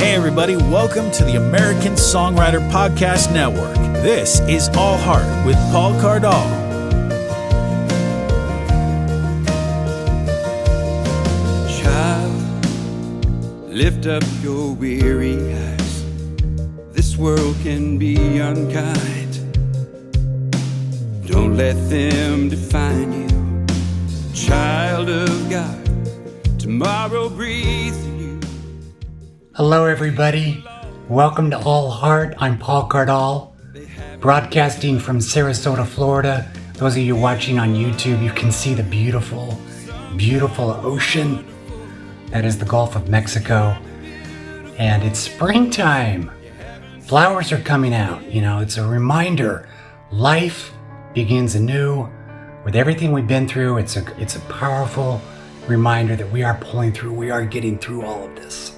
Hey everybody, welcome to the American Songwriter Podcast Network. This is All Heart with Paul Cardall. Child, lift up your weary eyes. This world can be unkind. Don't let them define you. Child of God, tomorrow breathes in you. Hello everybody, welcome to All Heart. I'm Paul Cardall, broadcasting from Sarasota, Florida. Those of you watching on YouTube, you can see the beautiful, beautiful ocean. That is the Gulf of Mexico. And it's springtime. Flowers are coming out. You know, it's a reminder. Life begins anew. With everything we've been through, it's a powerful reminder that we are pulling through. We are getting through all of this.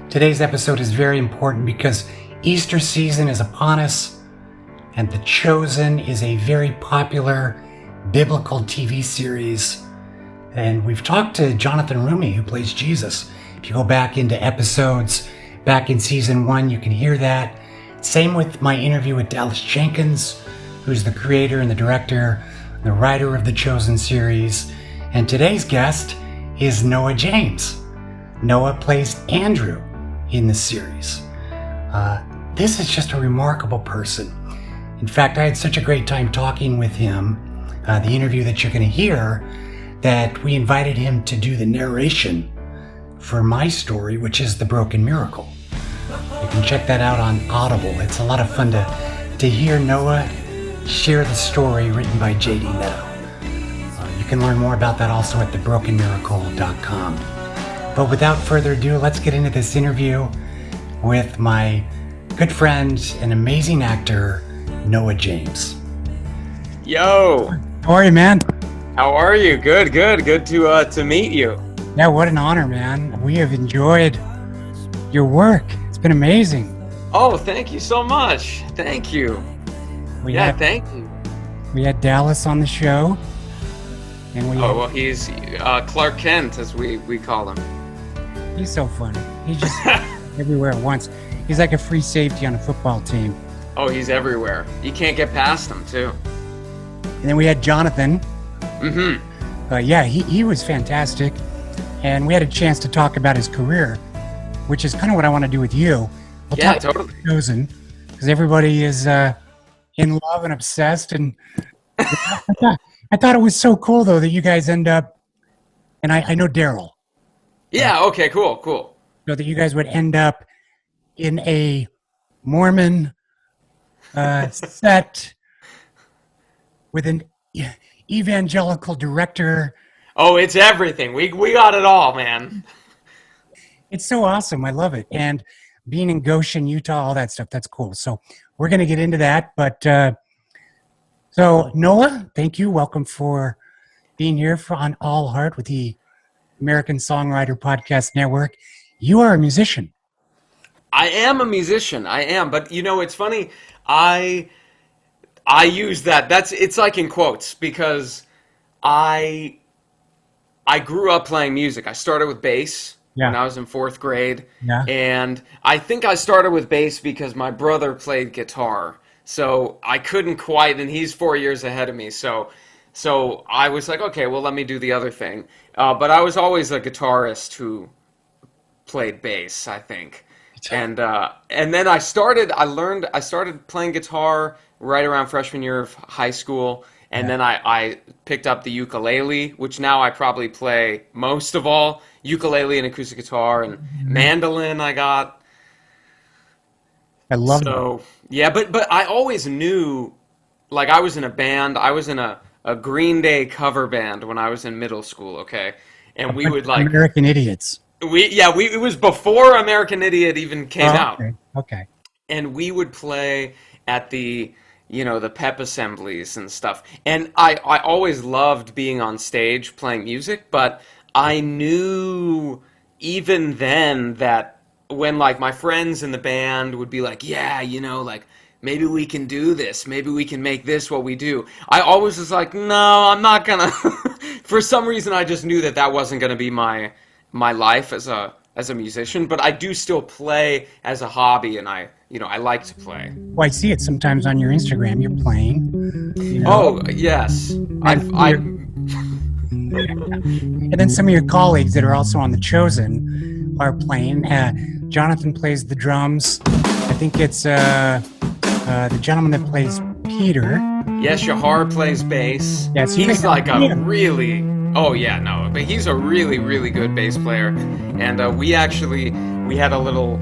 Today's episode is very important because Easter season is upon us, and The Chosen is a very popular biblical TV series. And we've talked to Jonathan Roumie, who plays Jesus. If you go back into episodes back in season 1, you can hear that. Same with my interview with Dallas Jenkins, who's the creator and the director, the writer of the Chosen series. And today's guest is Noah James. Noah plays Andrew in the series. This is just a remarkable person. In fact, I had such a great time talking with him, the interview that you're going to hear, that we invited him to do the narration for my story, which is The Broken Miracle. You can check that out on Audible. It's a lot of fun to hear Noah share the story written by J.D. Meadow. You can learn more about that also at thebrokenmiracle.com. But without further ado, let's get into this interview with my good friend and amazing actor, Noah James. Yo! How are you, man? How are you? Good to meet you. Yeah, what an honor, man. We have enjoyed your work. It's been amazing. Oh, thank you so much. Thank you. Thank you. We had Dallas on the show. And well, he's Clark Kent, as we call him. He's so funny. He's just everywhere at once. He's like a free safety on a football team. Oh, he's everywhere. You can't get past him, too. And then we had Jonathan. Mm-hmm. He was fantastic. And we had a chance to talk about his career, which is kind of what I want to do with you. We'll talk totally. About Chosen, because everybody is in love and obsessed. And I thought it was so cool, though, that you guys end up, and I know Daryl. Yeah, okay, cool. So that you guys would end up in a Mormon set with an evangelical director. Oh, it's everything. We got it all, man. It's so awesome. I love it. And being in Goshen, Utah, all that stuff, that's cool. So we're going to get into that. But so Noah, thank you. Welcome for being here on All Heart with the American Songwriter Podcast Network. You are a musician. I am a musician. I am. But, you know, it's funny. I use that. It's like in quotes because I grew up playing music. I started with bass when I was in 4th grade. Yeah. And I think I started with bass because my brother played guitar. So I couldn't quite, and he's 4 years ahead of me. So I was like, okay, well, let me do the other thing. But I was always a guitarist who played bass, I think. And then I started playing guitar right around freshman year of high school. And then I picked up the ukulele, which now I probably play most of all. Ukulele and acoustic guitar and mandolin I got. I love that. Yeah, but I always knew, like I was in a band. I was in a Green Day cover band when I was in middle school, okay? And we would like... American Idiots. It was before American Idiot even came out. Okay. And we would play at the pep assemblies and stuff. And I always loved being on stage playing music, but I knew even then that when like my friends in the band would be like, yeah, like maybe we can do this. Maybe we can make this what we do. I always was like, no, I'm not gonna. For some reason, I just knew that wasn't gonna be my life as a as a musician, but I do still play as a hobby, and I like to play. Well, I see it sometimes on your Instagram. You're playing. Oh yes, I and then some of your colleagues that are also on The Chosen are playing. Jonathan plays the drums. I think it's the gentleman that plays Peter. Yes, Shahar plays bass. Yes, he's like a really. Oh yeah, no, but he's a really, really good bass player. And we had a little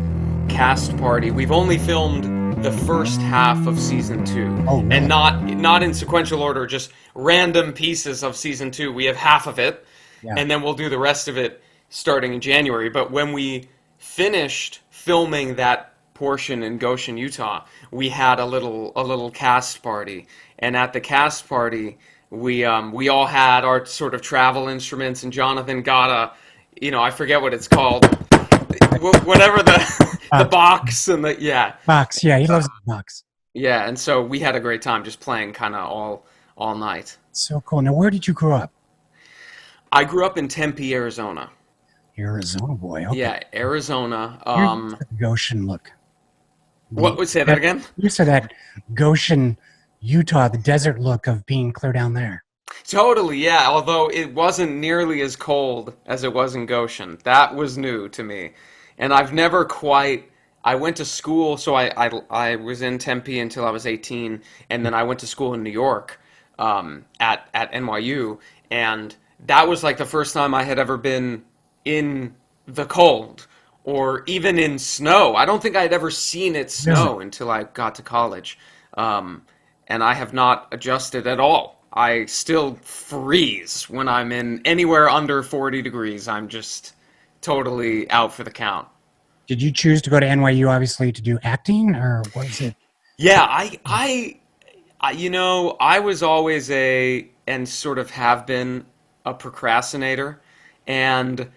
cast party. We've only filmed the first half of season 2, and not in sequential order, just random pieces of season 2. We have half of it, and then we'll do the rest of it starting in January. But when we finished filming that portion in Goshen, Utah, we had a little cast party, and at the cast party, we all had our sort of travel instruments, and Jonathan got I forget what it's called, whatever the box and the box. Yeah, he loves the box. Yeah, and so we had a great time just playing kind of all night. So cool. Now, where did you grow up? I grew up in Tempe, Arizona. Arizona boy. Okay. Yeah, Arizona. The Goshen look. What would say that again? You said that Goshen, Utah, the desert look of being clear down there. Totally, yeah. Although it wasn't nearly as cold as it was in Goshen. That was new to me. And I've never quite... I went to school, so I was in Tempe until I was 18, and then I went to school in New York at NYU, and that was like the first time I had ever been in the cold, or even in snow. I don't think I had ever seen it snow until I got to college, and I have not adjusted at all. I still freeze when I'm in anywhere under 40 degrees. I'm just totally out for the count. Did you choose to go to NYU, obviously, to do acting, or what is it? Yeah, I was always and sort of have been a procrastinator, and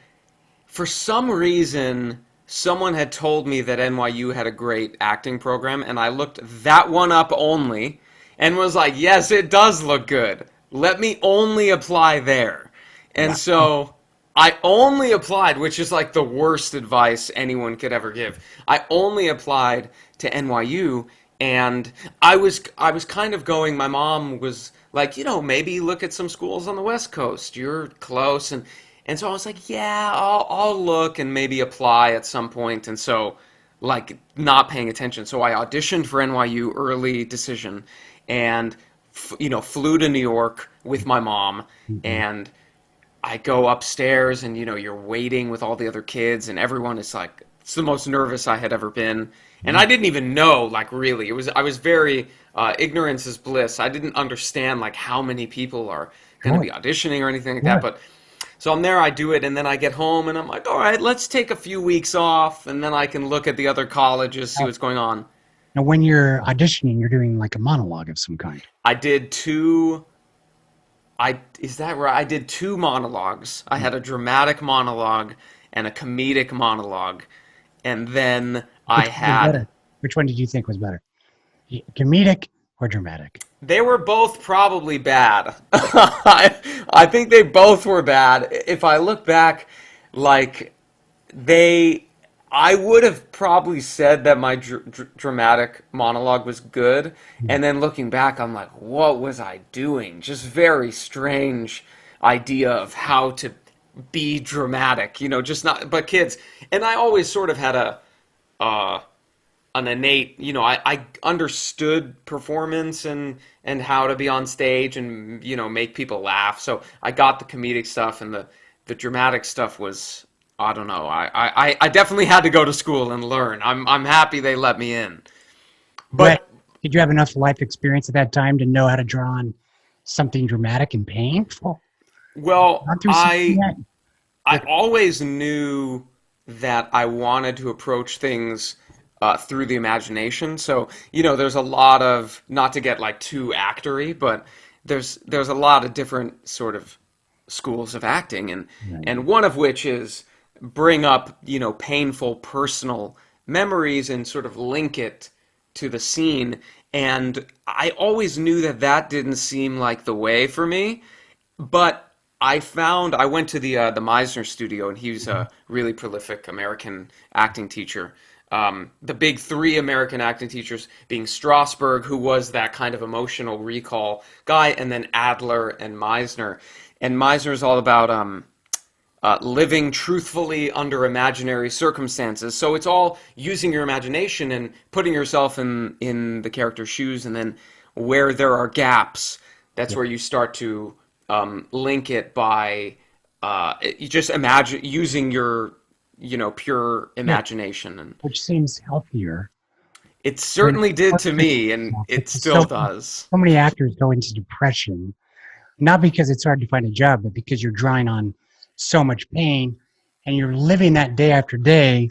for some reason, someone had told me that NYU had a great acting program, and I looked that one up only, and was like, yes, it does look good. Let me only apply there. And so I only applied, which is like the worst advice anyone could ever give. I only applied to NYU, and I was kind of going, my mom was like, maybe look at some schools on the West Coast. You're close. And so I was like, yeah, I'll look and maybe apply at some point. And so, like, not paying attention. So I auditioned for NYU, early decision, and, flew to New York with my mom, and I go upstairs, and you're waiting with all the other kids, and everyone is like, it's the most nervous I had ever been, and I didn't even know, like, really, I was very ignorance is bliss. I didn't understand like how many people are going to be auditioning or anything like that. But so I'm there, I do it, and then I get home, and I'm like, all right, let's take a few weeks off, and then I can look at the other colleges, see what's going on. Now, when you're auditioning, you're doing like a monologue of some kind. I did two. Is that right? I did 2 monologues. I had a dramatic monologue and a comedic monologue, and then Which one did you think was better? Comedic or dramatic? They were both probably bad. I think they both were bad. If I look back, like, I would have probably said that my dramatic monologue was good, and then looking back, I'm like, what was I doing? Just very strange idea of how to be dramatic, just not, but kids. And I always sort of had an innate, I understood performance and how to be on stage and, make people laugh. So I got the comedic stuff, and the dramatic stuff was, I don't know. I definitely had to go to school and learn. I'm happy they let me in. But did you have enough life experience at that time to know how to draw on something dramatic and painful? Well, I always knew that I wanted to approach things through the imagination. So, there's a lot of, not to get like too actory, but there's a lot of different sort of schools of acting, and one of which is bring up, painful personal memories and sort of link it to the scene. And I always knew that didn't seem like the way for me, but I went to the Meisner studio, and he was a really prolific American acting teacher. The big three American acting teachers being Strasberg, who was that kind of emotional recall guy, and then Adler and Meisner. And Meisner is all about living truthfully under imaginary circumstances. So it's all using your imagination and putting yourself in the character's shoes, and then where there are gaps, that's where you start to link it by you just imagine using your pure imagination, and which seems healthier. it certainly did to me, and it still does. So many actors go into depression, not because it's hard to find a job, but because you're drawing on so much pain, and you're living that day after day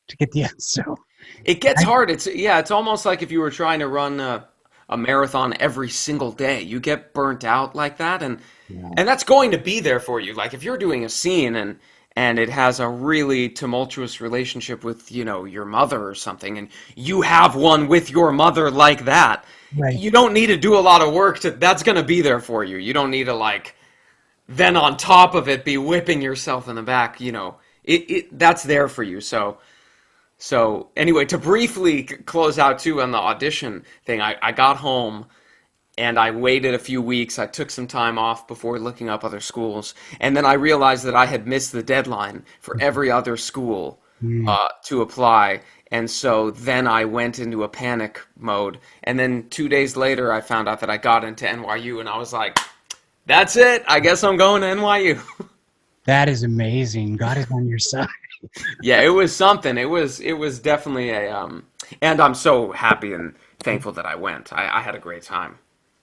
to get the end. So it gets hard. It's almost like if you were trying to run a marathon every single day. You get burnt out like that, and that's going to be there for you. Like if you're doing a scene and it has a really tumultuous relationship with, your mother or something, and you have one with your mother like that, right. You don't need to do a lot of work that's going to be there for you. You don't need to then on top of it be whipping yourself in the back. That's there for you. So anyway, to briefly close out too on the audition thing, I got home and I waited a few weeks. I took some time off before looking up other schools. And then I realized that I had missed the deadline for every other school to apply. And so then I went into a panic mode. And then 2 days later, I found out that I got into NYU, and I was like, that's it. I guess I'm going to NYU. That is amazing. God is on your side. Yeah, it was something. It was definitely and I'm so happy and thankful that I went. I had a great time.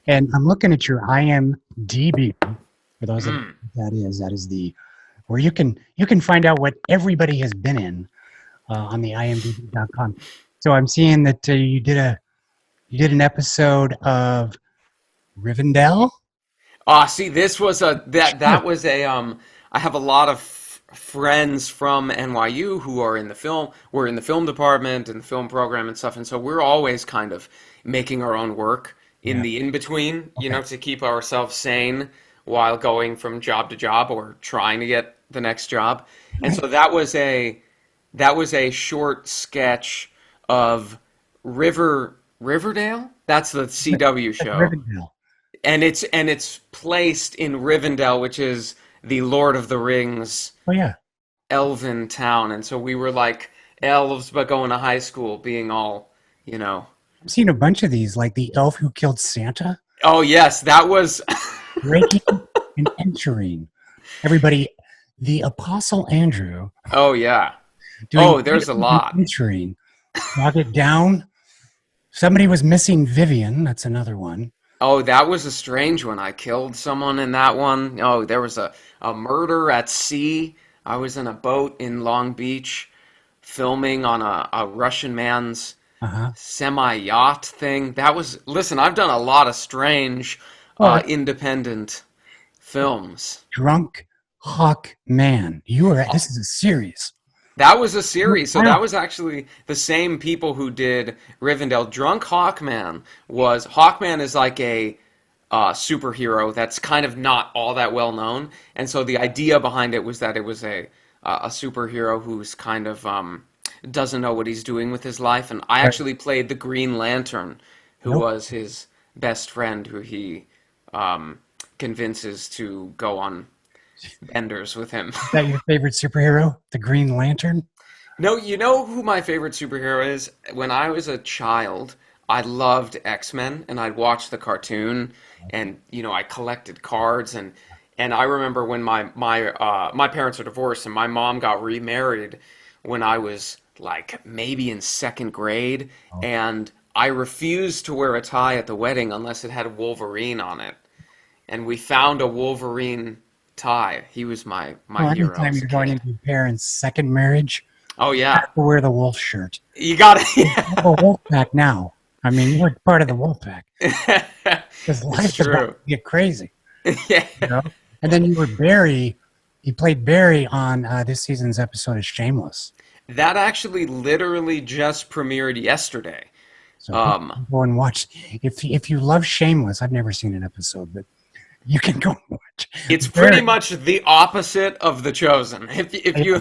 And I'm looking at your IMDb. For those that is the where you can find out what everybody has been in on the imdb.com. So I'm seeing that you did an episode of Rivendell. See, this was that was a I have a lot of friends from NYU who are in the film. We're in the film department and the film program and stuff, and so we're always kind of making our own work in the in-between, to keep ourselves sane while going from job to job or trying to get the next job. And so that was a short sketch of Riverdale. That's the CW show. Rivendell. And it's placed in Rivendell, which is the Lord of the Rings elven town. And so we were like elves, but going to high school, being all, I've seen a bunch of these, like the elf who killed Santa. Oh, yes, that was... Breaking and entering. Everybody, the Apostle Andrew. Oh, yeah. There's a lot. Entering. Knock it down. Somebody was missing Vivian. That's another one. Oh, that was a strange one. I killed someone in that one. Oh, there was a murder at sea. I was in a boat in Long Beach filming on a Russian man's semi-yacht thing. Listen, I've done a lot of strange independent films. Drunk Hawk Man. This is a series. That was a series. So that was actually the same people who did Rivendell. Drunk Hawkman is like a superhero that's kind of not all that well known. And so the idea behind it was that it was a superhero who's kind of doesn't know what he's doing with his life. And I actually played the Green Lantern, who was his best friend, who he convinces to go on benders with him. Is that your favorite superhero, the Green Lantern? No, you know who my favorite superhero is? When I was a child, I loved X-Men, and I'd watch the cartoon, and I collected cards, and I remember when my parents are divorced, and my mom got remarried when I was like maybe in second grade, and I refused to wear a tie at the wedding unless it had Wolverine on it, and we found a Wolverine tie. He was my hero. Anytime you're going into your parents' second marriage, you have to wear the wolf shirt. You got it. You have a wolf pack now. I mean, you're part of the wolf pack. Because life is about to get crazy. Yeah. And then you were Barry. You played Barry on this season's episode of Shameless. That actually literally just premiered yesterday. So go and watch. If you love Shameless, I've never seen an episode, but you can go watch. It's pretty much the opposite of The Chosen. If you,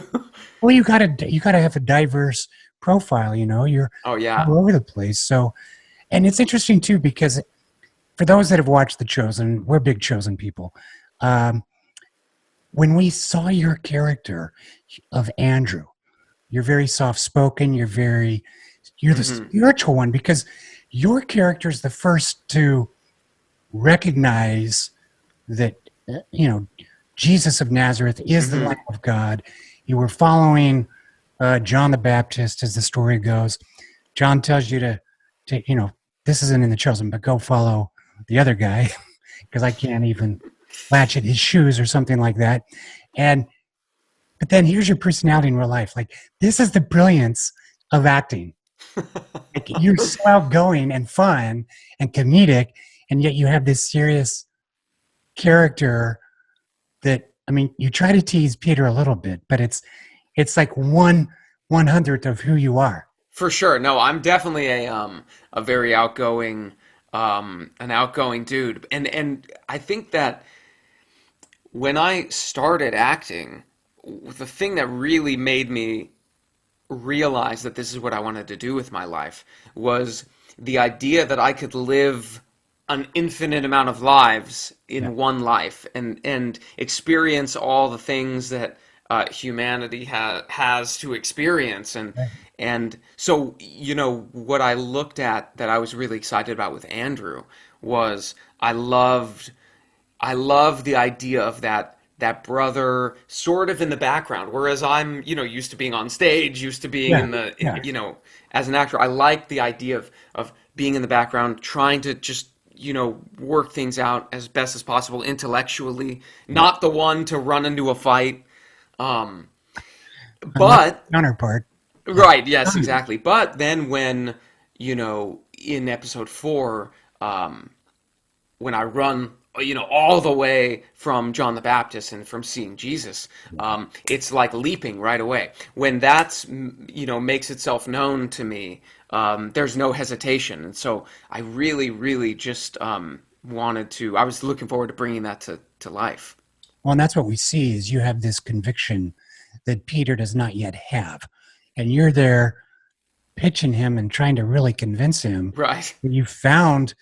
well, you gotta have a diverse profile. You're oh yeah, all over the place. So, and it's interesting too because for those that have watched The Chosen, we're big Chosen people. When we saw your character of Andrew, you're very soft-spoken. You're the spiritual one because your character is the first to recognize that, Jesus of Nazareth is the Lamb of God. You were following John the Baptist, as the story goes. John tells you to this isn't in The Chosen, but go follow the other guy because I can't even latch at his shoes or something like that. But then here's your personality in real life. Like, this is the brilliance of acting. Like, you're so outgoing and fun and comedic, and yet you have this serious character that, you try to tease Peter a little bit, but it's like 1/100th of who you are. for sure. No, I'm definitely a very outgoing, an outgoing dude, and I think that when I started acting, the thing that really made me realize that this is what I wanted to do with my life was the idea that I could live an infinite amount of lives in one life and experience all the things that humanity has to experience. And so, what I looked at that I was really excited about with Andrew was I loved the idea of that brother sort of in the background, whereas I'm, used to being on stage, used to being as an actor. I like the idea of being in the background, trying to just, work things out as best as possible intellectually, not the one to run into a fight. But counterpart. Right, yes, exactly. But then when, in episode 4, when I run all the way from John the Baptist and from seeing Jesus, it's like leaping right away. When that's, makes itself known to me, there's no hesitation. And so I really, really just I was looking forward to bringing that to life. Well, and that's what we see is you have this conviction that Peter does not yet have. And you're there pitching him and trying to really convince him. Right. That you found...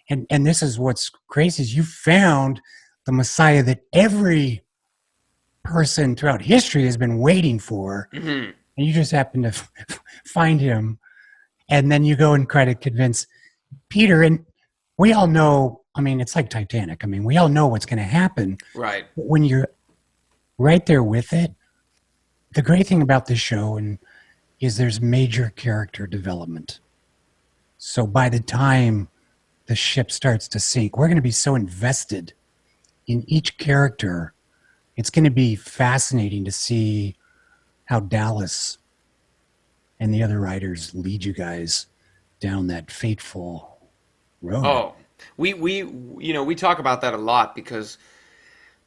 And this is what's crazy is you found the Messiah that every person throughout history has been waiting for, and you just happen to find him, and then you go and try to convince Peter. And we all know, it's like Titanic. We all know what's going to happen. Right. But when you're right there with it, the great thing about this show is there's major character development. So by the time the ship starts to sink, we're going to be so invested in each character. It's going to be fascinating to see how Dallas and the other writers lead you guys down that fateful road. Oh, we talk about that a lot because,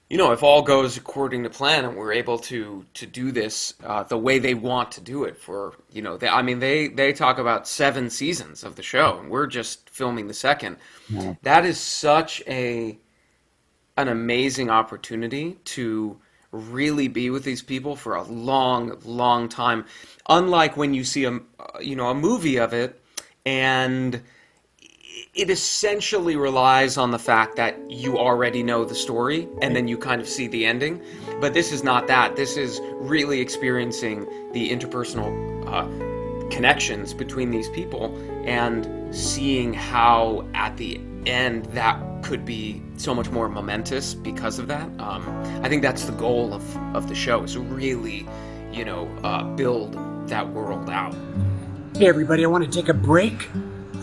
if all goes according to plan and we're able to do this the way they want to do it for, they talk about 7 seasons of the show and we're just filming the second. Yeah. That is such an amazing opportunity to really be with these people for a long, long time. Unlike when you see a movie of it and it essentially relies on the fact that you already know the story and then you kind of see the ending. But this is not that. This is really experiencing the interpersonal connections between these people and seeing how at the end that could be so much more momentous because of that. I think that's the goal of the show, is to really, build that world out. Hey everybody, I want to take a break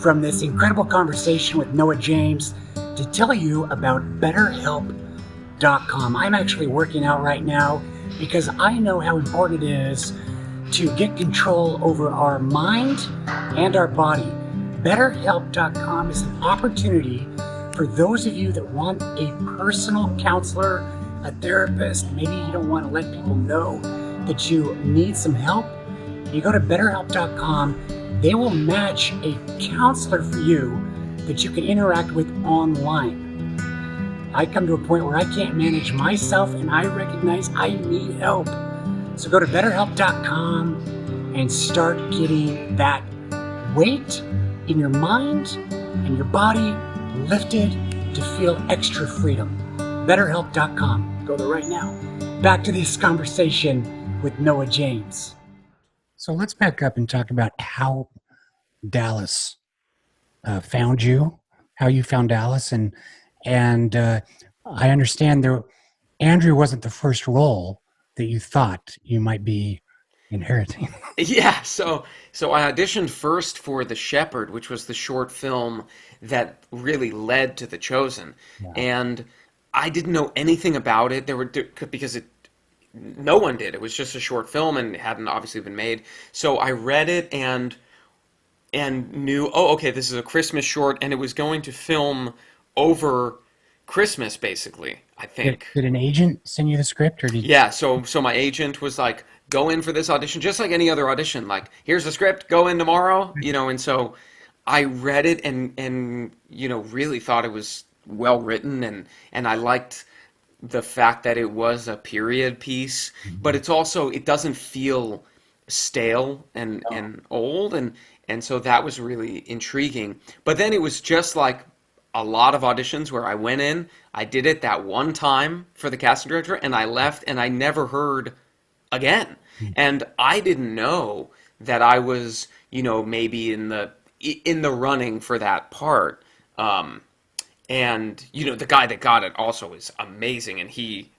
from this incredible conversation with Noah James to tell you about BetterHelp.com. I'm actually working out right now because I know how important it is to get control over our mind and our body. BetterHelp.com is an opportunity for those of you that want a personal counselor, a therapist. Maybe you don't want to let people know that you need some help. You go to BetterHelp.com. They will match a counselor for you that you can interact with online. I come to a point where I can't manage myself and I recognize I need help. So go to betterhelp.com and start getting that weight in your mind and your body lifted to feel extra freedom. BetterHelp.com. Go there right now. Back to this conversation with Noah James. So let's back up and talk about how Dallas found you, how you found Dallas, and I understand Andrew wasn't the first role that you thought you might be inheriting. Yeah, so I auditioned first for The Shepherd, which was the short film that really led to The Chosen, and I didn't know anything about it. Because no one did. It was just a short film and it hadn't obviously been made. So I read it and knew, oh, okay, this is a Christmas short, and it was going to film over Christmas, basically, I think. Did an agent send you the script, or did? Yeah, so my agent was like, go in for this audition, just like any other audition. Like, here's the script, go in tomorrow, and so I read it and really thought it was well written, and I liked the fact that it was a period piece, but it doesn't feel stale and old, and so that was really intriguing. But then it was just like a lot of auditions where I went in, I did it that one time for the casting director, and I left, and I never heard again. And I didn't know that I was, maybe in the running for that part. And the guy that got it also is amazing, and he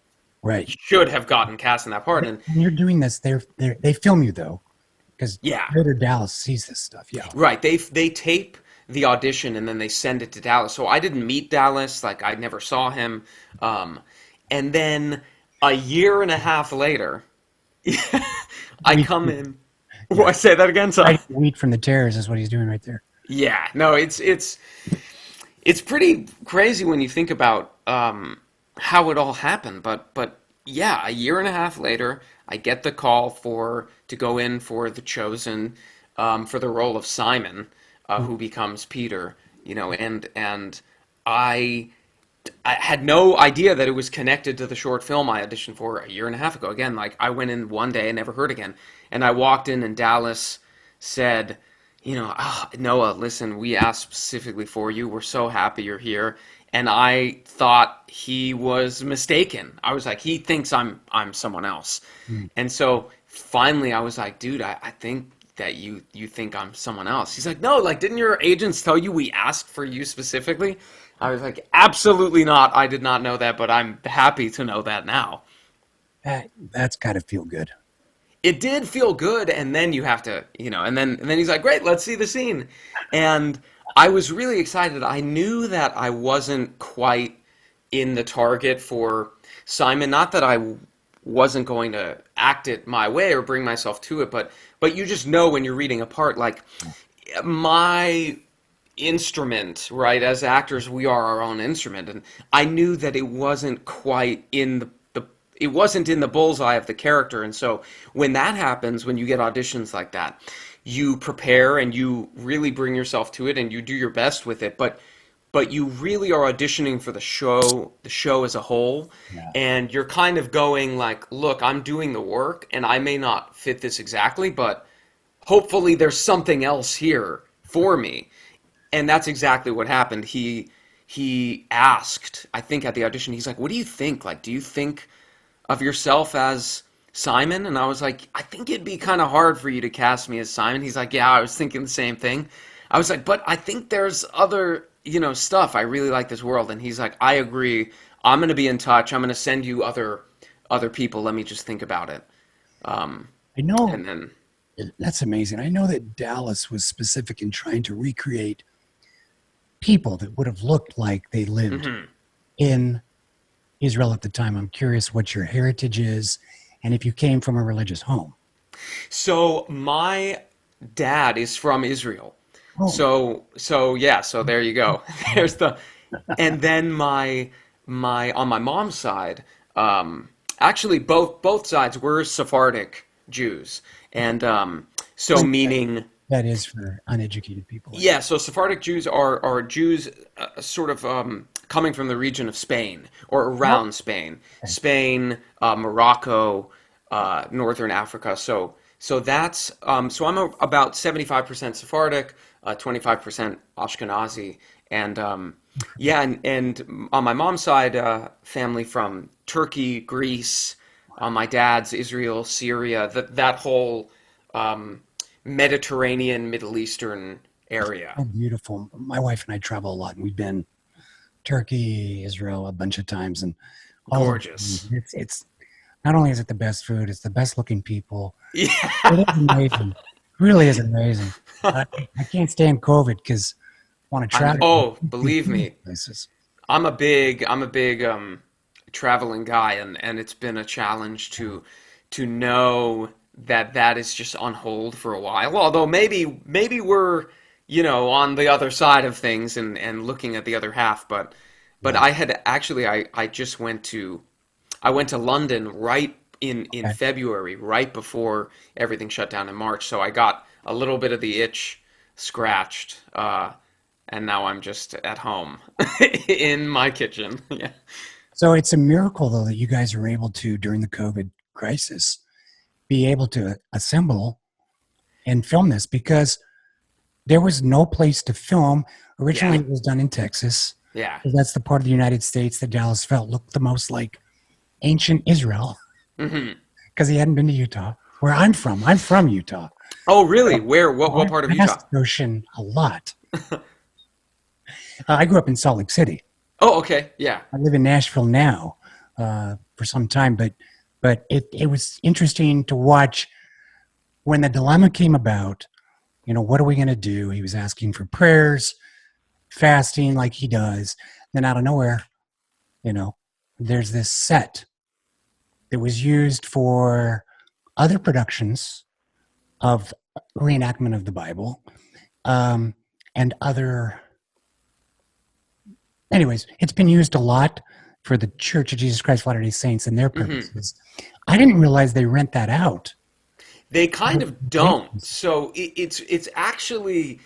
should have gotten cast in that part. And when you're doing this, they film you though, because Dallas sees this stuff. Yeah, right. They tape the audition and then they send it to Dallas. So I didn't meet Dallas, like I never saw him. And then a year and a half later, I come in. Well, I say that again. Sorry. Wheat from the Terrors is what he's doing right there. Yeah, no, it's pretty crazy when you think about how it all happened. But yeah, a year and a half later, I get the call to go in for The Chosen, for the role of Simon, who becomes Peter. And I had no idea that it was connected to the short film I auditioned for a year and a half ago. Again, like I went in one day and never heard again. And I walked in and Dallas said, Noah, listen, we asked specifically for you. We're so happy you're here. And I thought he was mistaken. I was like, he thinks I'm someone else. And so finally I was like, dude, I think that you think I'm someone else. He's like, no, like, didn't your agents tell you we asked for you specifically? I was like, absolutely not. I did not know that, but I'm happy to know that now. That's got to feel good. It did feel good, and then you have to, and then he's like, great, let's see the scene. And I was really excited. I knew that I wasn't quite in the target for Simon. Not that I wasn't going to act it my way or bring myself to it, but you just know when you're reading a part, like my instrument, right? As actors, we are our own instrument, and I knew that it wasn't quite in it wasn't in the bullseye of the character. And so when that happens, when you get auditions like that, you prepare and you really bring yourself to it and you do your best with it, but you really are auditioning for the show as a whole. Yeah. And you're kind of going like, look, I'm doing the work and I may not fit this exactly, but hopefully there's something else here for me. And that's exactly what happened. He asked, I think at the audition, he's like, what do you think? Like, do you think of yourself as Simon? And I was like, I think it'd be kind of hard for you to cast me as Simon. He's like, yeah, I was thinking the same thing. I was like, but I think there's other, stuff. I really like this world. And he's like, I agree. I'm going to be in touch. I'm going to send you other people. Let me just think about it. I know. And then that's amazing. I know that Dallas was specific in trying to recreate people that would have looked like they lived in Israel at the time. I'm curious what your heritage is and if you came from a religious home. So my dad is from Israel. Oh. So there you go. There's and then my on my mom's side, actually both sides were Sephardic Jews. And so meaning that is for uneducated people. Yeah, so Sephardic Jews are Jews sort of coming from the region of Spain or around Spain, Morocco, Northern Africa. So that's so I'm about 75% Sephardic, 25% Ashkenazi, and yeah, and on my mom's side, family from Turkey, Greece. On my dad's, Israel, Syria, that whole Mediterranean, Middle Eastern area. Oh, beautiful. My wife and I travel a lot, and we've been Turkey, Israel a bunch of times, and all Gorgeous. it's not only is it the best food, it's the best looking people. Yeah. It is amazing. It really is amazing. I can't stand COVID because I want to travel. Oh, believe me, Places. I'm a big traveling guy, and it's been a challenge to know that is just on hold for a while. Although maybe we're on the other side of things and looking at the other half. But I had actually I just went to London right in February, right before everything shut down in March. So I got a little bit of the itch scratched, and now I'm just at home in my kitchen. Yeah. So it's a miracle, though, that you guys were able to, during the COVID crisis, be able to assemble and film this, because there was no place to film. Originally, It was done in Texas. Yeah. That's the part of the United States that Dallas felt looked the most like ancient Israel, because he hadn't been to Utah, where I'm from. I'm from Utah. Oh, really? Where? What part of I Utah? asked the ocean a lot. I grew up in Salt Lake City. Oh, okay. Yeah. I live in Nashville now for some time, but it was interesting to watch when the dilemma came about. What are we going to do? He was asking for prayers, fasting like he does. Then out of nowhere, there's this set that was used for other productions of reenactment of the Bible, and other. Anyways, it's been used a lot for the Church of Jesus Christ of Latter-day Saints and their purposes. I didn't realize they rent that out. They kind of don't. So it's actually,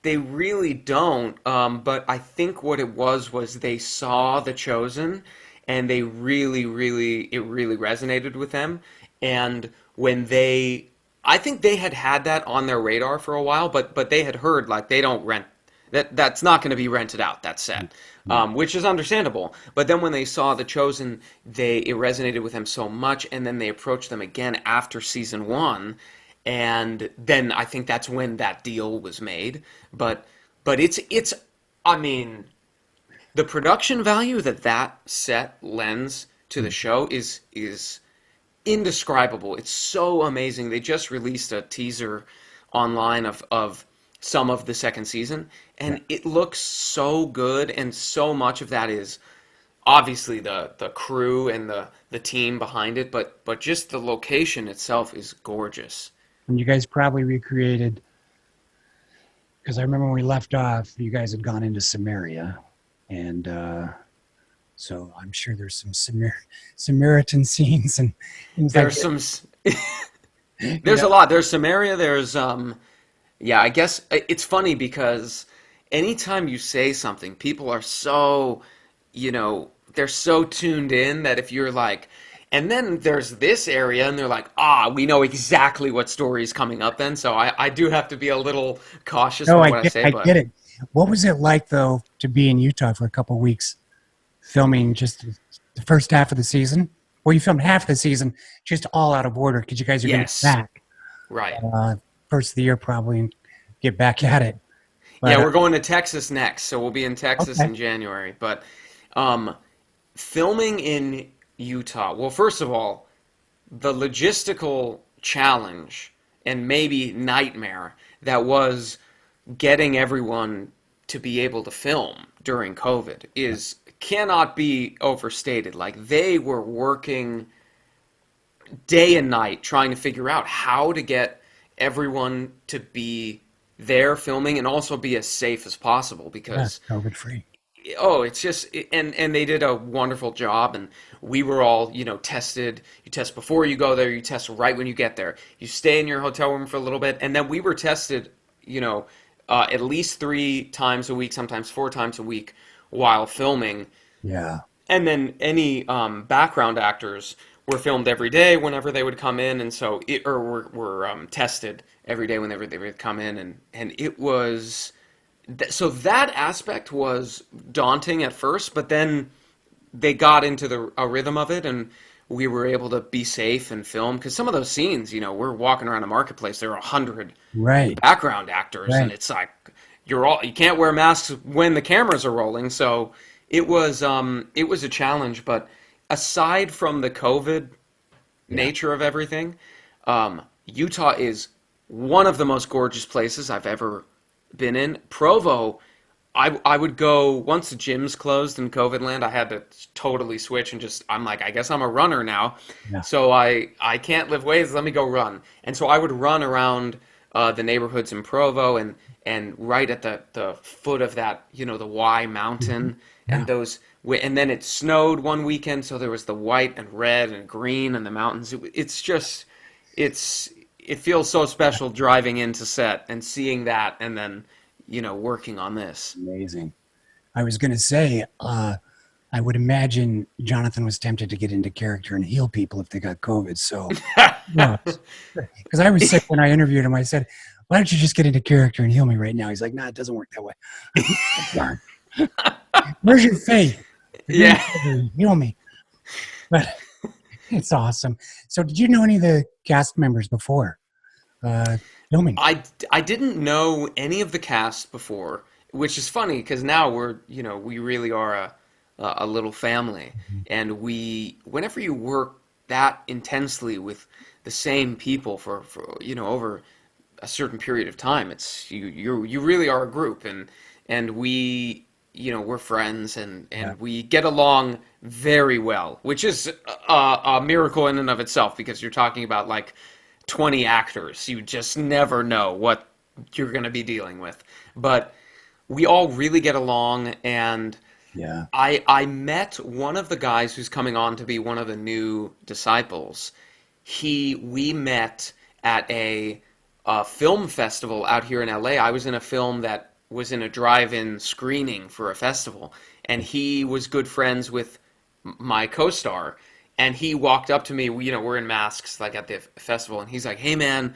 they really don't. But I think what it was they saw The Chosen, and they really resonated with them. And when I think they had that on their radar for a while, but they had heard like they don't rent. That's not going to be rented out, that set, which is understandable. But then when they saw The Chosen, it resonated with them so much, and then they approached them again after season 1, and then I think that's when that deal was made. But it's I mean, the production value that set lends to the show is indescribable. It's so amazing. They just released a teaser online of some of the second season, and it looks so good, and so much of that is obviously the crew and the team behind it, but just the location itself is gorgeous. And you guys probably recreated, because I remember when we left off, you guys had gone into Samaria, and so I'm sure there's some Samaritan scenes and things there's like some there's a lot. There's Samaria, there's yeah, I guess it's funny because anytime you say something, people are so, they're so tuned in that if you're like, and then there's this area, and they're like, we know exactly what story is coming up then. So I do have to be a little cautious with what I say. I get it. What was it like, though, to be in Utah for a couple of weeks filming just the first half of the season? Well, you filmed half of the season just all out of order because you guys are going to be back. Right. First of the year probably and get back at it. But, yeah, we're going to Texas next, so we'll be in Texas in January. But filming in Utah, well, first of all, the logistical challenge and maybe nightmare that was getting everyone to be able to film during COVID cannot be overstated. Like, they were working day and night trying to figure out how to get everyone to be there filming and also be as safe as possible, because COVID free. It's just, and they did a wonderful job, and we were all tested. You test before you go there, you test right when you get there, you stay in your hotel room for a little bit, and then we were tested at least 3 times a week, sometimes 4 times a week, while filming. Yeah. And then any background actors were filmed every day whenever they would come in, and so were tested every day whenever they would come in, and it was so that aspect was daunting at first, but then they got into a rhythm of it, and we were able to be safe and film because some of those scenes, we're walking around a marketplace, there are 100 Right. background actors, and Right. it's like you can't wear masks when the cameras are rolling, so it was a challenge. But aside from the COVID nature of everything, Utah is one of the most gorgeous places I've ever been in. Provo, I would go once the gyms closed in COVID land. I had to totally switch and I'm like, I guess I'm a runner now. Yeah. So I can't lift weights. Let me go run. And so I would run around the neighborhoods in Provo and right at the foot of that, the Y mountain and and then it snowed one weekend. So there was the white and red and green and the mountains. It feels so special driving into set and seeing that and then, working on this. Amazing. I was going to say, I would imagine Jonathan was tempted to get into character and heal people if they got COVID. So, because I was sick when I interviewed him, I said, why don't you just get into character and heal me right now? He's like, nah, it doesn't work that way. Darn. Where's your faith? Yeah. Heal me. But it's awesome. So did you know any of the cast members before filming? I didn't know any of the cast before, which is funny because now we really are a little family, and whenever you work that intensely with the same people for over a certain period of time, it's you really are a group, and we we're friends and we get along very well, which is a miracle in and of itself because you're talking about like 20 actors. You just never know what you're going to be dealing with, but we all really get along. And yeah, I met one of the guys who's coming on to be one of the new disciples. We met at a film festival out here in LA. I was in a film that was in a drive-in screening for a festival, and he was good friends with my co-star, and he walked up to me, we're in masks like at the festival, and he's like, hey man,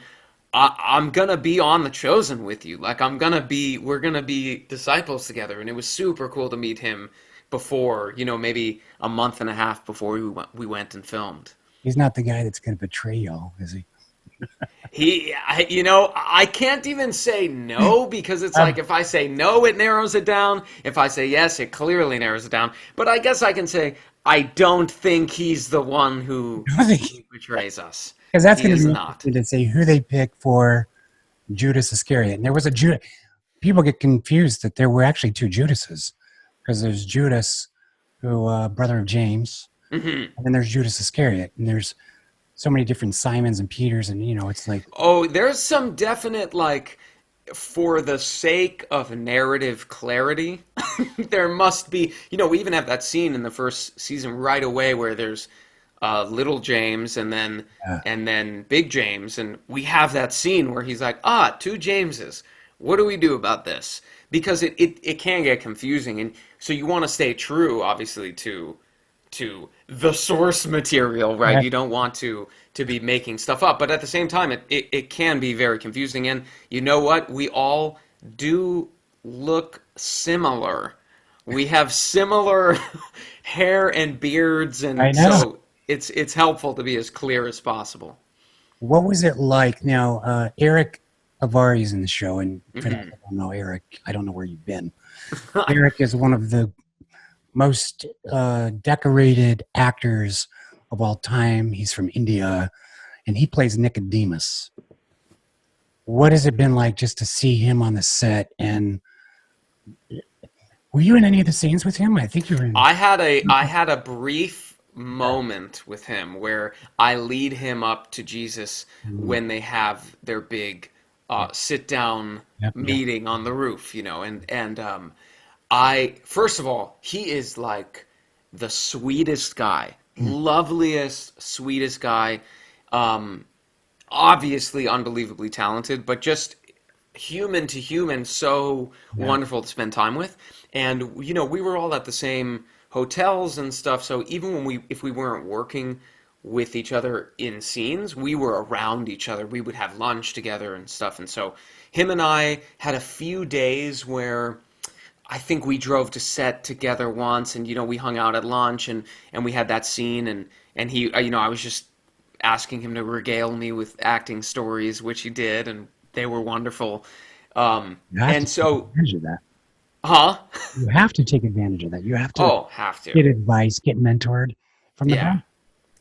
I'm gonna be on The Chosen with you, like we're gonna be disciples together. And it was super cool to meet him before, maybe a month and a half before we went and filmed. He's not the guy that's gonna betray y'all, is he? I can't even say no because it's like if I say no, it narrows it down. If I say yes, it clearly narrows it down. But I guess I can say I don't think he's the one who betrays us. Because that's going to be not interesting to say who they pick for Judas Iscariot. And there was a Judas. People get confused that there were actually two Judases, because there's Judas, who brother of James, and then there's Judas Iscariot, and there's so many different Simons and Peters, and it's like, oh, there's some definite, like, for the sake of narrative clarity, there must be, we even have that scene in the first season right away where there's little James and then big James, and we have that scene where he's like, two Jameses, what do we do about this? Because it can get confusing, and so you want to stay true, obviously, to the source material, right? Right. You don't want to be making stuff up, but at the same time, it can be very confusing. And you know what? We all do look similar. We have similar hair and beards, and I know. so it's helpful to be as clear as possible. what was it like? Now, Eric Avari is in the show, and for those that don't know Eric, I don't know where you've been. Eric is one of the most decorated actors of all time. He's from India, and he plays Nicodemus. What has it been like just to see him on the set? And were you in any of the scenes with him? I think you were in. I had a brief moment with him where I lead him up to Jesus when they have their big sit down meeting on the roof, and I, first of all, he is like the sweetest guy, loveliest, sweetest guy, obviously unbelievably talented, but just human to human, so wonderful to spend time with. And we were all at the same hotels and stuff, so even if we weren't working with each other in scenes, we were around each other. We would have lunch together and stuff. And so him and I had a few days where I think we drove to set together once, and we hung out at lunch, and we had that scene, and he, I was just asking him to regale me with acting stories, which he did, and they were wonderful. And so, advantage of that. Huh? You have to take advantage of that. You have to. Have to get advice, get mentored from the band.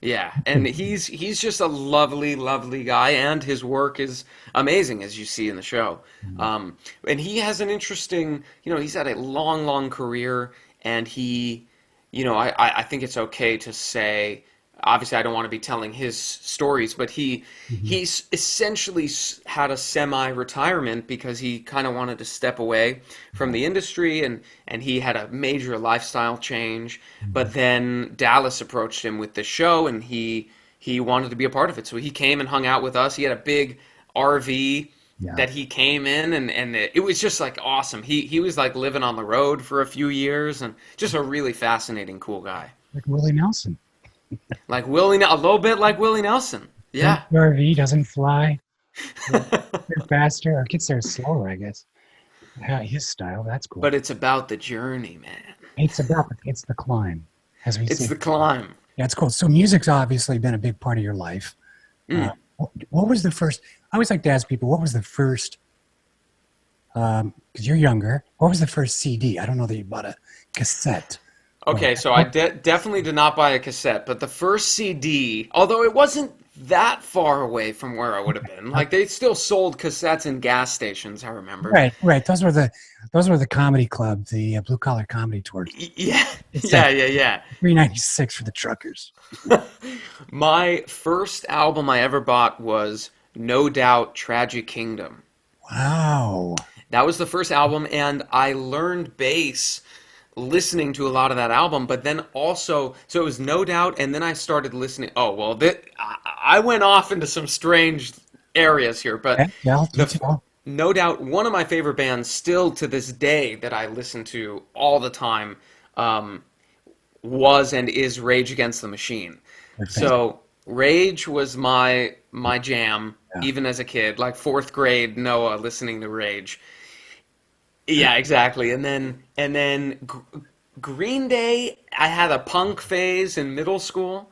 Yeah, and he's just a lovely, lovely guy, and his work is amazing, as you see in the show. And he has an interesting, he's had a long, long career, and he, I think it's okay to say, obviously I don't want to be telling his stories, but he's essentially had a semi-retirement because he kind of wanted to step away from the industry, and he had a major lifestyle change. But then Dallas approached him with the show, and he wanted to be a part of it. So he came and hung out with us. He had a big RV that he came in, and it was just like awesome. He was like living on the road for a few years, and just a really fascinating, cool guy. Like Willie Nelson. Like a little bit like Willie Nelson. Yeah. The RV doesn't fly. They're faster, or gets there slower, I guess. His style, that's cool. But it's about the journey, man. It's the climb, as we say. It's the climb. Yeah, it's cool. So music's obviously been a big part of your life. What was the first? I always like to ask people, what was the first? Because you're younger. What was the first CD? I don't know that you bought a cassette. Okay, so I definitely did not buy a cassette, but the first CD, although it wasn't that far away from where I would have been, like they still sold cassettes in gas stations, I remember. Right. Those were the comedy club, the blue collar comedy tours. Yeah. $3.96 for the truckers. My first album I ever bought was No Doubt Tragic Kingdom. Wow. That was the first album, and I learned bass listening to a lot of that album, but then also, so it was No Doubt, and then I started listening. I went off into some strange areas here, but No Doubt, one of my favorite bands still to this day that I listen to all the time was and is Rage Against the Machine. So Rage was my jam, even as a kid, like fourth grade Noah listening to Rage. Yeah, exactly. And then Green Day, I had a punk phase in middle school.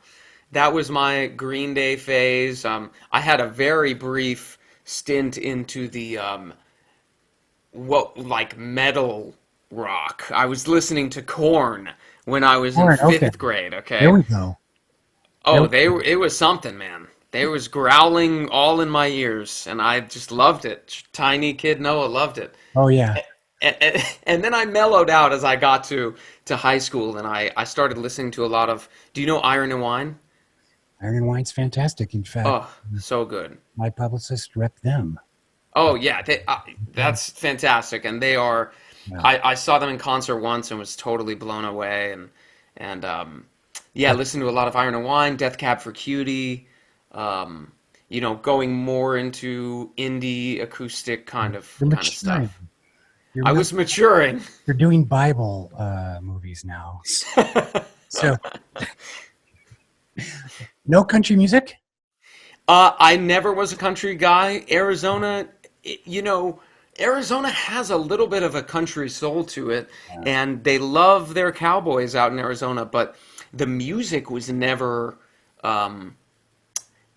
That was my Green Day phase. I had a very brief stint into the metal rock. I was listening to Korn when I was in fifth grade. Okay. There we go. It was something, man. They was growling all in my ears, and I just loved it. Tiny kid Noah loved it. Oh yeah. And then I mellowed out as I got to high school, and I started listening to a lot of. Do you know Iron and Wine? Iron and Wine's fantastic. In fact, so good. My publicist repped them. Oh yeah, that's fantastic, and they are. Yeah. I saw them in concert once and was totally blown away, and listened to a lot of Iron and Wine, Death Cab for Cutie. Going more into indie acoustic kind of stuff. I was maturing. You're doing Bible movies now. So, no country music? I never was a country guy. Arizona has a little bit of a country soul to it, and they love their cowboys out in Arizona, but the music was never...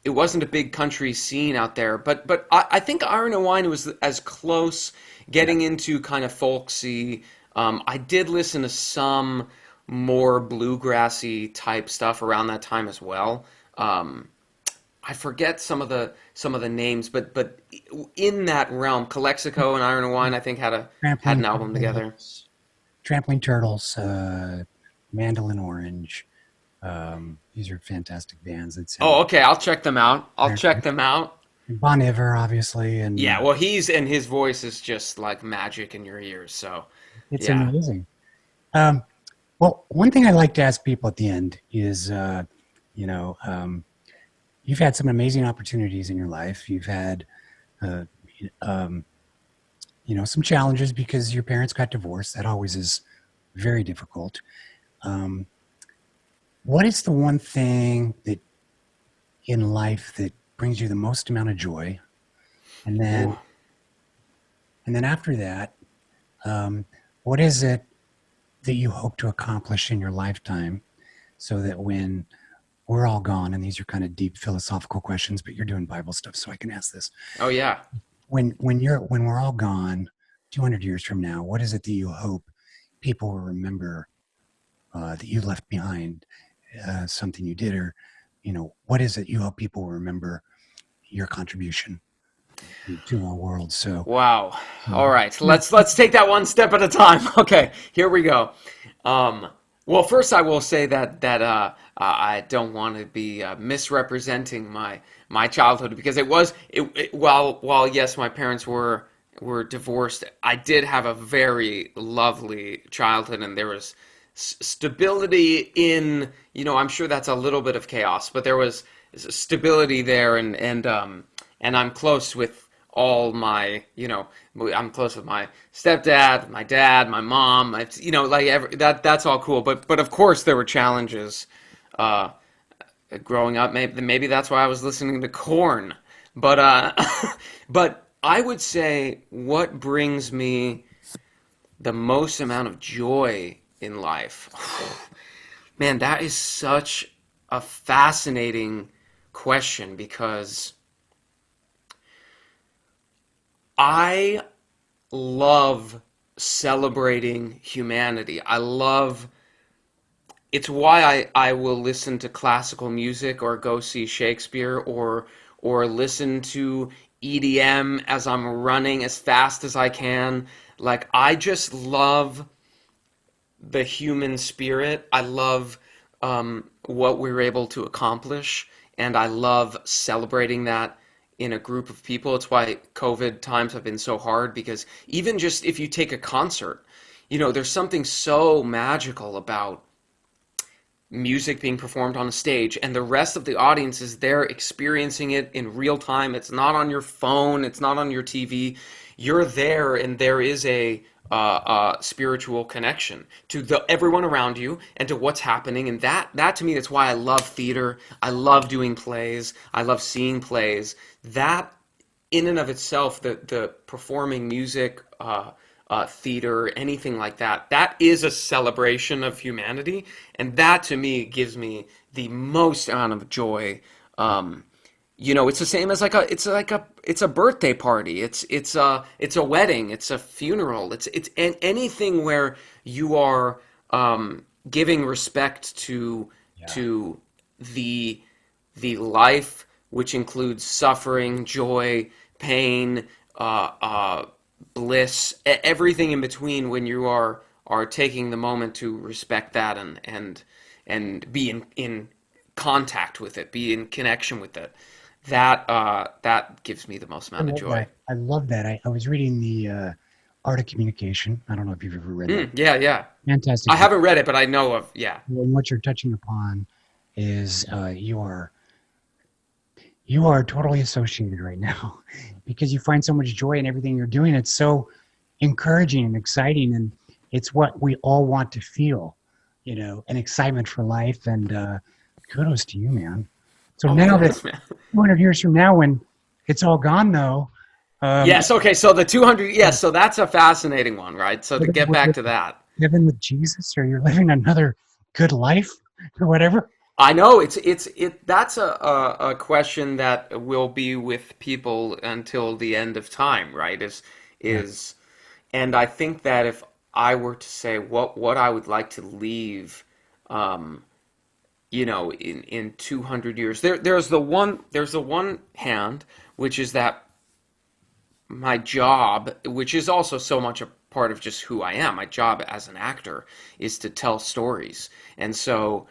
it wasn't a big country scene out there, but I think Iron and Wine was as close getting into kind of folksy. I did listen to some more bluegrassy type stuff around that time as well. I forget some of the names, but in that realm, Calexico and Iron and Wine, I think had an album together. Trampling Turtles, Mandolin Orange. These are fantastic bands. Okay. I'll check them out. Bon Iver, obviously, and his voice is just like magic in your ears. So it's amazing. Well, one thing I like to ask people at the end is, you've had some amazing opportunities in your life. You've had, some challenges because your parents got divorced. That always is very difficult. Um, what is the one thing that in life that brings you the most amount of joy? And Ooh. then after that, um, what is it that you hope to accomplish in your lifetime so that when we're all gone, and these are kind of deep philosophical questions, but you're doing Bible stuff, so I can ask this. Oh yeah. When we're all gone, 200 years from now, what is it that you hope people will remember that you left behind? Something you did, or what is it you hope people will remember your contribution to our world? So, Wow. All right. Let's take that one step at a time. Okay, here we go. Well, first I will say that I don't want to be misrepresenting my childhood, because while yes, my parents were divorced, I did have a very lovely childhood, and there was stability in, I'm sure that's a little bit of chaos, but there was stability there, and I'm close with all my, I'm close with my stepdad, my dad, my mom, that's all cool. But of course there were challenges, growing up. Maybe that's why I was listening to Korn. But, but I would say what brings me the most amount of joy in life. Man, that is such a fascinating question, because I love celebrating humanity. It's why I will listen to classical music, or go see Shakespeare, or listen to EDM as I'm running as fast as I can. Like, I just love the human spirit. I love what we were able to accomplish, and I love celebrating that in a group of people. It's why COVID times have been so hard, because even just if you take a concert, there's something so magical about music being performed on a stage, and the rest of the audience is there experiencing it in real time. It's not on your phone, it's not on your TV. You're there, and there is a spiritual connection to everyone around you and to what's happening. And that to me, that's why I love theater. I love doing plays. I love seeing plays. That in and of itself, the performing music, theater, anything like that, that is a celebration of humanity. And that to me gives me the most amount of joy. It's the same as it's a birthday party. It's a wedding. It's a funeral. It's anything where you are giving respect to the life, which includes suffering, joy, pain, bliss, everything in between. When you are taking the moment to respect that and be in contact with it, be in connection with it. That gives me the most amount of joy. I love that. I was reading the Art of Communication. I don't know if you've ever read that. Yeah. Fantastic. I haven't read it, but I know of, yeah. And what you're touching upon is you are totally associated right now, because you find so much joy in everything you're doing. It's so encouraging and exciting, and it's what we all want to feel, an excitement for life. And kudos to you, man. So now that 200 years from now, when it's all gone, though. Yes. Okay. So the 200. Yes. So that's a fascinating one, right? So to get back to that, living with Jesus, or you're living another good life, or whatever. I know that's a question that will be with people until the end of time, right? And I think that if I were to say what I would like to leave, in 200 years, there's the one hand, which is that my job, which is also so much a part of just who I am. My job as an actor is to tell stories, and so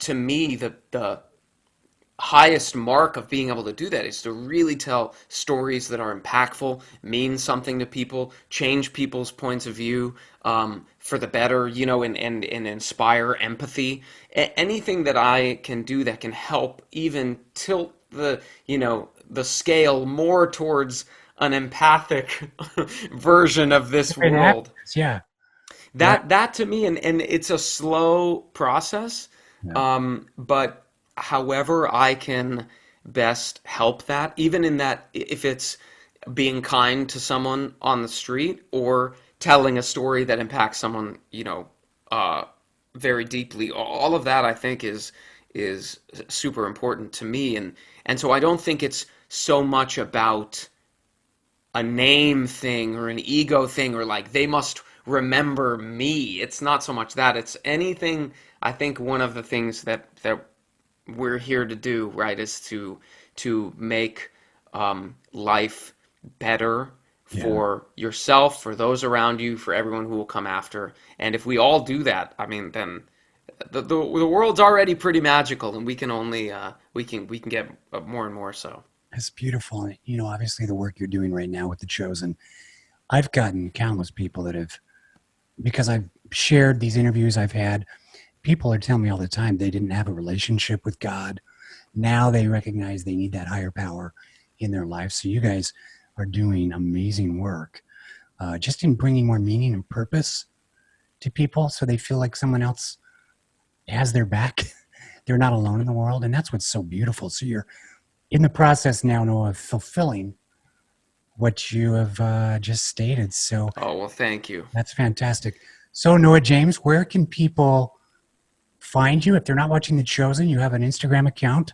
to me, the highest mark of being able to do that is to really tell stories that are impactful, mean something to people, change people's points of view for the better, and inspire empathy. Anything that I can do that can help even tilt the scale more towards an empathic version of this world. Yeah. That to me, and it's a slow process. Yeah. But however I can best help that, even in that, if it's being kind to someone on the street or telling a story that impacts someone, very deeply, all of that I think is super important to me, and so I don't think it's so much about a name thing or an ego thing or like they must remember me. It's not so much that. It's anything. I think one of the things that we're here to do, right, is to make life better for yourself, for those around you, for everyone who will come after. And if we all do that, I mean, then the world's already pretty magical, and we can only we can get more and more so. It's beautiful. And, obviously the work you're doing right now with The Chosen, I've gotten countless people that have, because I've shared these interviews I've had, people are telling me all the time they didn't have a relationship with God. Now they recognize they need that higher power in their life. So you guys are doing amazing work just in bringing more meaning and purpose to people so they feel like someone else has their back. They're not alone in the world. And that's what's so beautiful. So you're in the process now, Noah, of fulfilling what you have just stated. So, oh, well, thank you. That's fantastic. So, Noah James, where can people find you if they're not watching The Chosen? You have an Instagram account.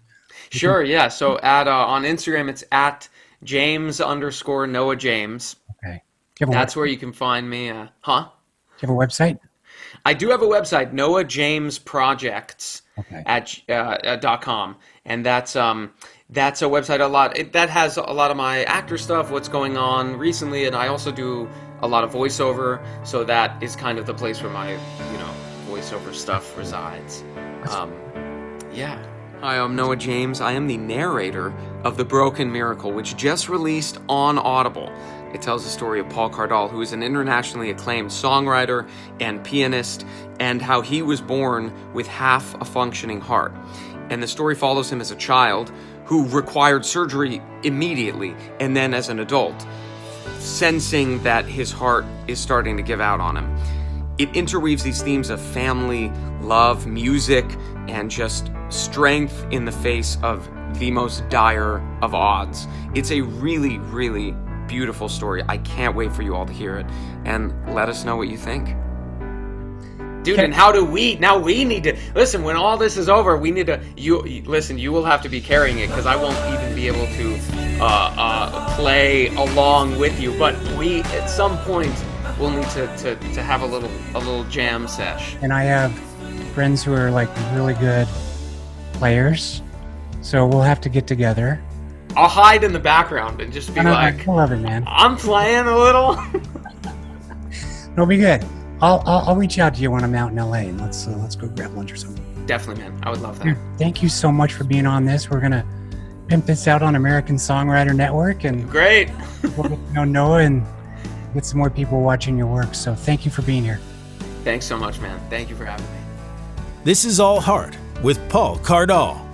Sure, yeah. So on Instagram, it's at James_Noah James. Okay. That's where you can find me. Do you have a website? I do have a website, Noah James Projects at .com, and that's a website that has a lot of my actor stuff, what's going on recently, and I also do a lot of voiceover, so that is kind of the place where my voiceover stuff resides. Yeah. Hi, I'm Noah James. I am the narrator of The Broken Miracle, which just released on Audible. It tells the story of Paul Cardall, who is an internationally acclaimed songwriter and pianist, and how he was born with half a functioning heart. And the story follows him as a child who required surgery immediately, and then as an adult, sensing that his heart is starting to give out on him. It interweaves these themes of family, love, music, and just strength in the face of the most dire of odds. It's a really, really beautiful story. I can't wait for you all to hear it, and let us know what you think. Dude, and how do we need to listen when all this is over? We need to you will have to be carrying it, because I won't even be able to play along with you, but we at some point we'll need to have a little jam sesh. And I have friends who are like really good players, so we'll have to get together. I'll hide in the background and just be like, I love it, man. I'm playing a little. It'll be good. I'll reach out to you when I'm out in LA, and let's go grab lunch or something. Definitely, man. I would love that. Thank you so much for being on this. We're gonna pimp this out on American Songwriter Network, and great. We'll get to know Noah and get some more people watching your work. So thank you for being here. Thanks so much, man. Thank you for having me. This is All Heart with Paul Cardall.